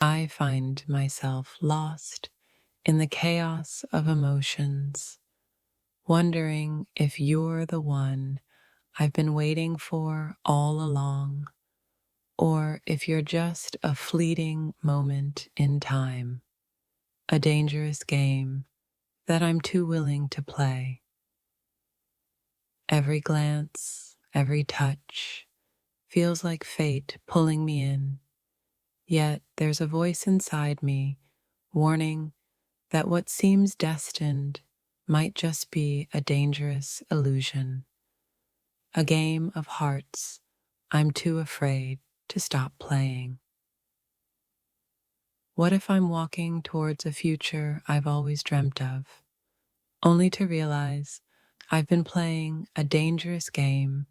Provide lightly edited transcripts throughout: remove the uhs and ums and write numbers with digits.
I find myself lost in the chaos of emotions, wondering if you're the one I've been waiting for all along, or if you're just a fleeting moment in time, a dangerous game that I'm too willing to play. Every glance, every touch feels like fate pulling me in, yet there's a voice inside me warning that what seems destined might just be a dangerous illusion, a game of hearts I'm too afraid to stop playing. What if I'm walking towards a future I've always dreamt of, only to realize I've been playing a dangerous game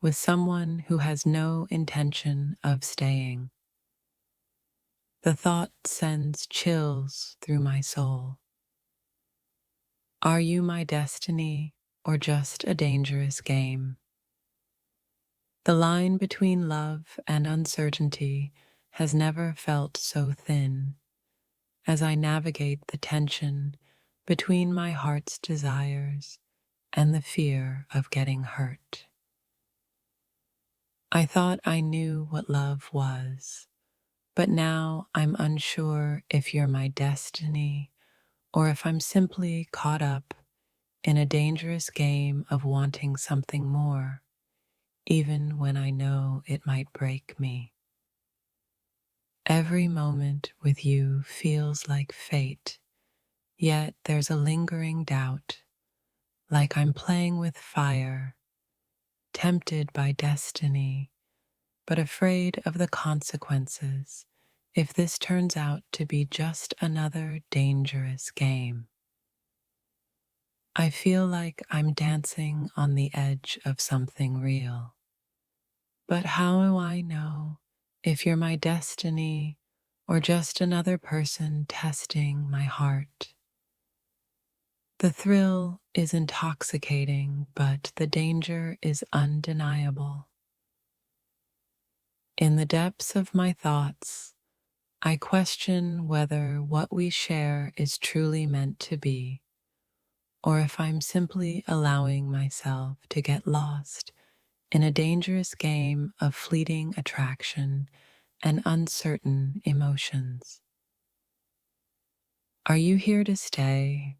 with someone who has no intention of staying? The thought sends chills through my soul. Are you my destiny or just a dangerous game? The line between love and uncertainty has never felt so thin as I navigate the tension between my heart's desires and the fear of getting hurt. I thought I knew what love was, but now I'm unsure if you're my destiny or if I'm simply caught up in a dangerous game of wanting something more, even when I know it might break me. Every moment with you feels like fate, yet there's a lingering doubt, like I'm playing with fire, tempted by destiny, but afraid of the consequences if this turns out to be just another dangerous game. I feel like I'm dancing on the edge of something real. But how do I know if you're my destiny or just another person testing my heart? The thrill is intoxicating, but the danger is undeniable. In the depths of my thoughts, I question whether what we share is truly meant to be, or if I'm simply allowing myself to get lost in a dangerous game of fleeting attraction and uncertain emotions. Are you here to stay,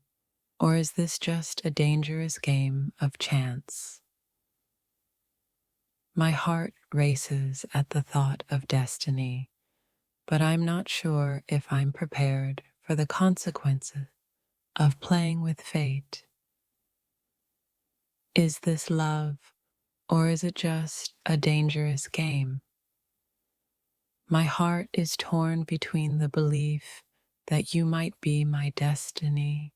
or is this just a dangerous game of chance? My heart races at the thought of destiny, but I'm not sure if I'm prepared for the consequences of playing with fate. Is this love, or is it just a dangerous game? My heart is torn between the belief that you might be my destiny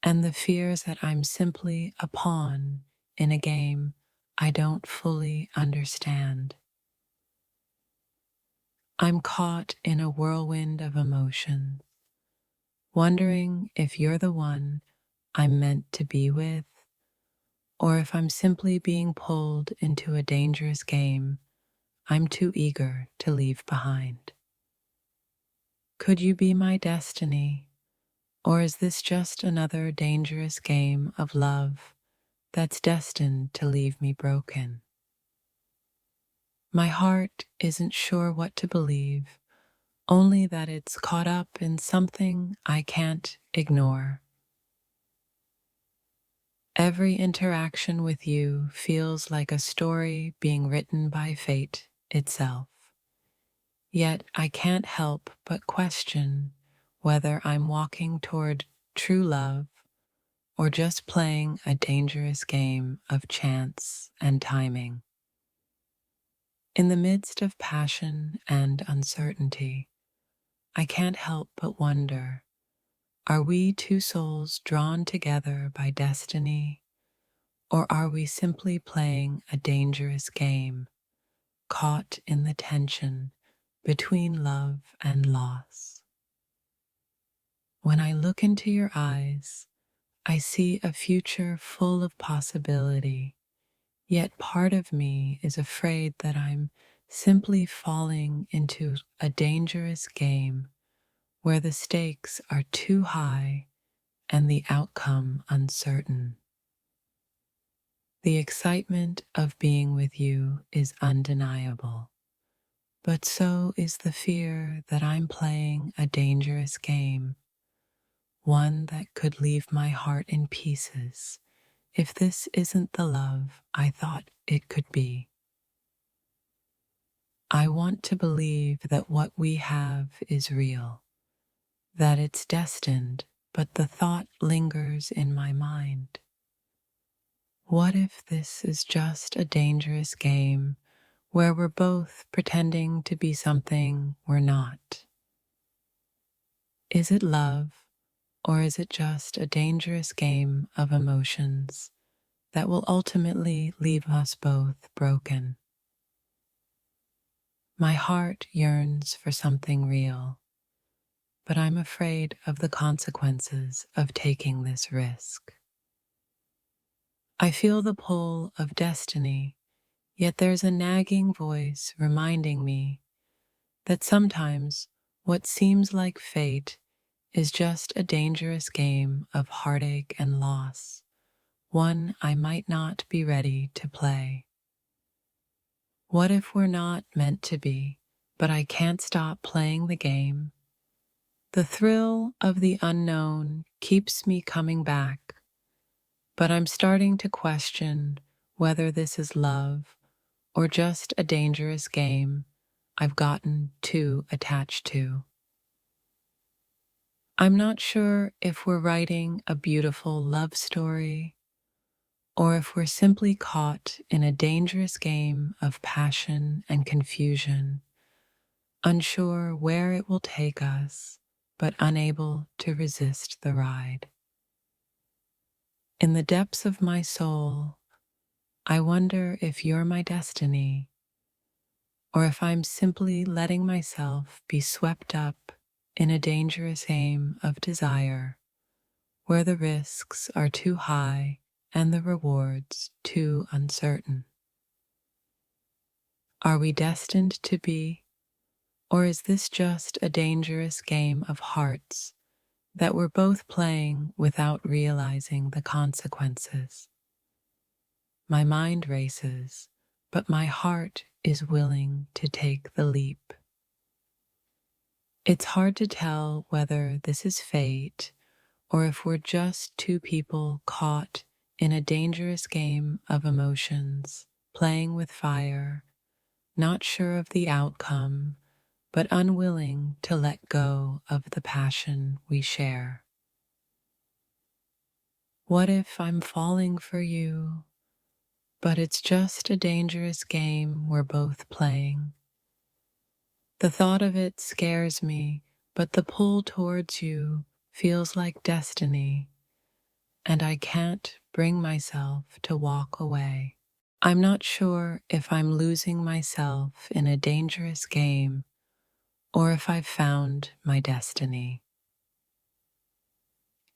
and the fears that I'm simply a pawn in a game I don't fully understand. I'm caught in a whirlwind of emotions, wondering if you're the one I'm meant to be with, or if I'm simply being pulled into a dangerous game I'm too eager to leave behind. Could you be my destiny, or is this just another dangerous game of love that's destined to leave me broken? My heart isn't sure what to believe, only that it's caught up in something I can't ignore. Every interaction with you feels like a story being written by fate itself. Yet I can't help but question whether I'm walking toward true love or just playing a dangerous game of chance and timing. In the midst of passion and uncertainty, I can't help but wonder, are we two souls drawn together by destiny, or are we simply playing a dangerous game, caught in the tension between love and loss? When I look into your eyes, I see a future full of possibility, yet part of me is afraid that I'm simply falling into a dangerous game where the stakes are too high and the outcome uncertain. The excitement of being with you is undeniable, but so is the fear that I'm playing a dangerous game, one that could leave my heart in pieces if this isn't the love I thought it could be. I want to believe that what we have is real, that it's destined, but the thought lingers in my mind. What if this is just a dangerous game where we're both pretending to be something we're not? Is it love, or is it just a dangerous game of emotions that will ultimately leave us both broken? My heart yearns for something real, but I'm afraid of the consequences of taking this risk. I feel the pull of destiny, yet there's a nagging voice reminding me that sometimes what seems like fate is just a dangerous game of heartache and loss, one I might not be ready to play. What if we're not meant to be, but I can't stop playing the game? The thrill of the unknown keeps me coming back, but I'm starting to question whether this is love or just a dangerous game I've gotten too attached to. I'm not sure if we're writing a beautiful love story or if we're simply caught in a dangerous game of passion and confusion, unsure where it will take us, but unable to resist the ride. In the depths of my soul, I wonder if you're my destiny, or if I'm simply letting myself be swept up in a dangerous game of desire, where the risks are too high and the rewards too uncertain. Are we destined to be, or is this just a dangerous game of hearts that we're both playing without realizing the consequences? My mind races, but my heart is willing to take the leap. It's hard to tell whether this is fate or if we're just two people caught in a dangerous game of emotions, playing with fire, not sure of the outcome, but unwilling to let go of the passion we share. What if I'm falling for you, but it's just a dangerous game we're both playing? The thought of it scares me, but the pull towards you feels like destiny, and I can't bring myself to walk away. I'm not sure if I'm losing myself in a dangerous game or if I've found my destiny.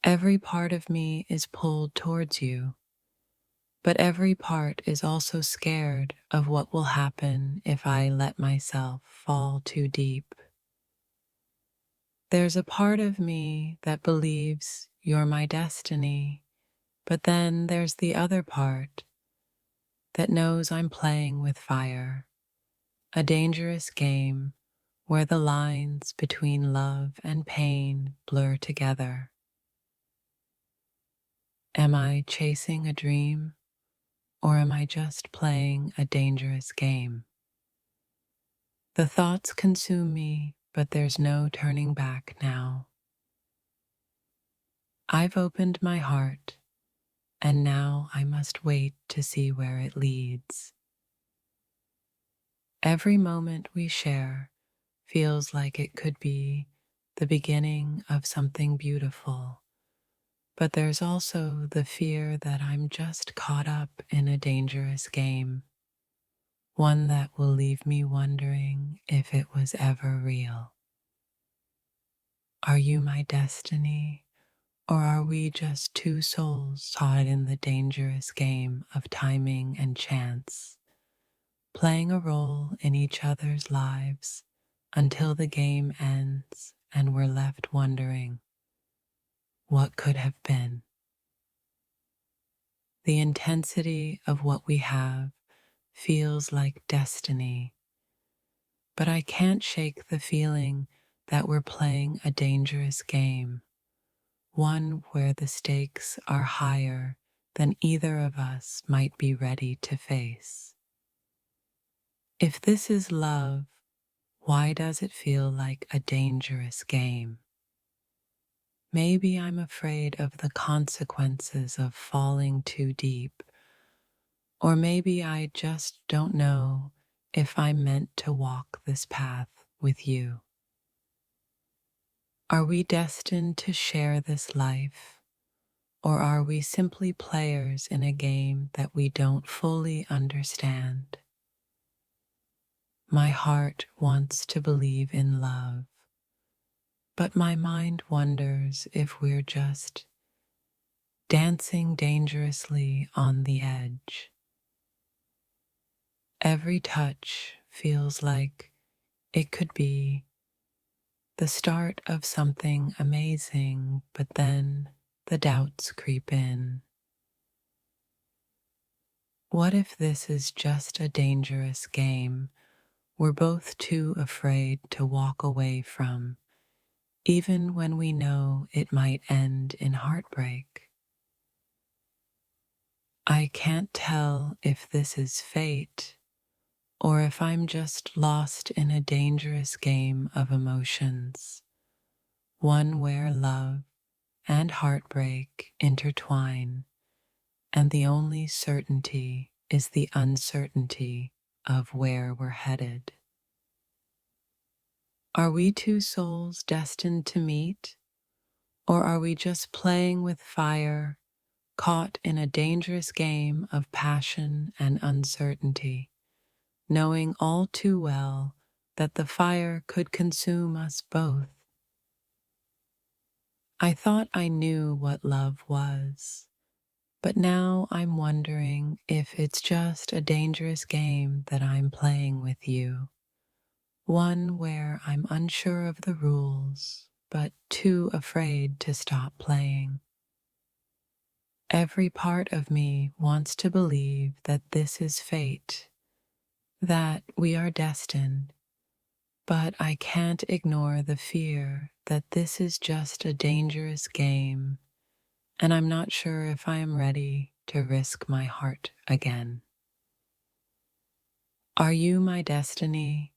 Every part of me is pulled towards you, but every part is also scared of what will happen if I let myself fall too deep. There's a part of me that believes you're my destiny, but then there's the other part that knows I'm playing with fire, a dangerous game where the lines between love and pain blur together. Am I chasing a dream, or am I just playing a dangerous game? The thoughts consume me, but there's no turning back now. I've opened my heart, and now I must wait to see where it leads. Every moment we share feels like it could be the beginning of something beautiful, but there's also the fear that I'm just caught up in a dangerous game, one that will leave me wondering if it was ever real. Are you my destiny, or are we just two souls caught in the dangerous game of timing and chance? playing a role in each other's lives until the game ends and we're left wondering what could have been. The intensity of what we have feels like destiny, but I can't shake the feeling that we're playing a dangerous game, one where the stakes are higher than either of us might be ready to face. If this is love, why does it feel like a dangerous game? Maybe I'm afraid of the consequences of falling too deep, or maybe I just don't know if I'm meant to walk this path with you. Are we destined to share this life, or are we simply players in a game that we don't fully understand? My heart wants to believe in love, but my mind wonders if we're just dancing dangerously on the edge. Every touch feels like it could be the start of something amazing, but then the doubts creep in. What if this is just a dangerous game we're both too afraid to walk away from, even when we know it might end in heartbreak? I can't tell if this is fate or if I'm just lost in a dangerous game of emotions, one where love and heartbreak intertwine, and the only certainty is the uncertainty of where we're headed. Are we two souls destined to meet, or are we just playing with fire, caught in a dangerous game of passion and uncertainty, knowing all too well that the fire could consume us both? I thought I knew what love was, but now I'm wondering if it's just a dangerous game that I'm playing with you, one where I'm unsure of the rules, but too afraid to stop playing. Every part of me wants to believe that this is fate, that we are destined, but I can't ignore the fear that this is just a dangerous game, and I'm not sure if I am ready to risk my heart again. Are you my destiny,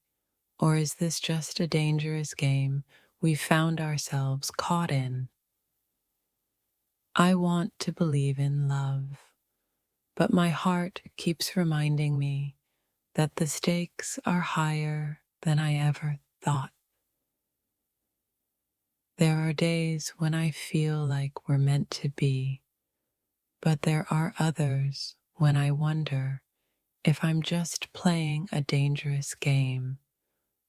or is this just a dangerous game we found ourselves caught in? I want to believe in love, but my heart keeps reminding me that the stakes are higher than I ever thought. There are days when I feel like we're meant to be, but there are others when I wonder if I'm just playing a dangerous game,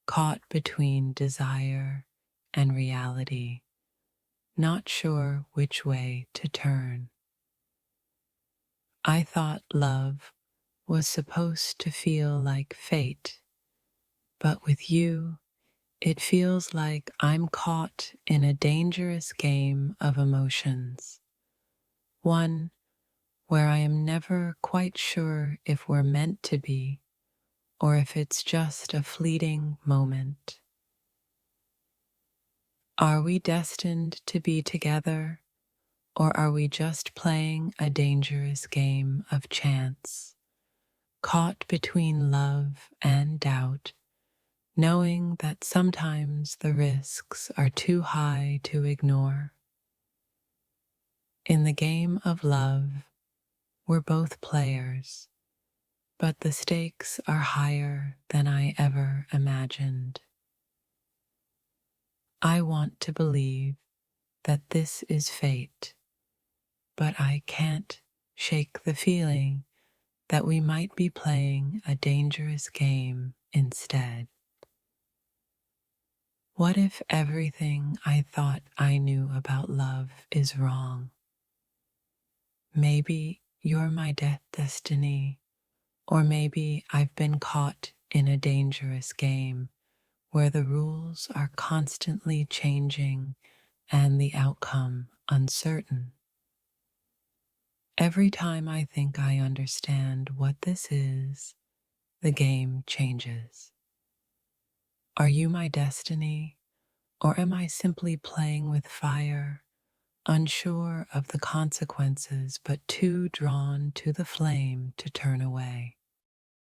caught between desire and reality, not sure which way to turn. I thought love was supposed to feel like fate, but with you, it feels like I'm caught in a dangerous game of emotions, one where I am never quite sure if we're meant to be or if it's just a fleeting moment. Are we destined to be together, or are we just playing a dangerous game of chance, caught between love and doubt, knowing that sometimes the risks are too high to ignore? In the game of love, we're both players, but the stakes are higher than I ever imagined. I want to believe that this is fate, but I can't shake the feeling that we might be playing a dangerous game instead. What if everything I thought I knew about love is wrong? Maybe you're my destiny, Or maybe I've been caught in a dangerous game where the rules are constantly changing and the outcome uncertain. Every time I think I understand what this is, the game changes. Are you my destiny, or am I simply playing with fire, unsure of the consequences but too drawn to the flame to turn away?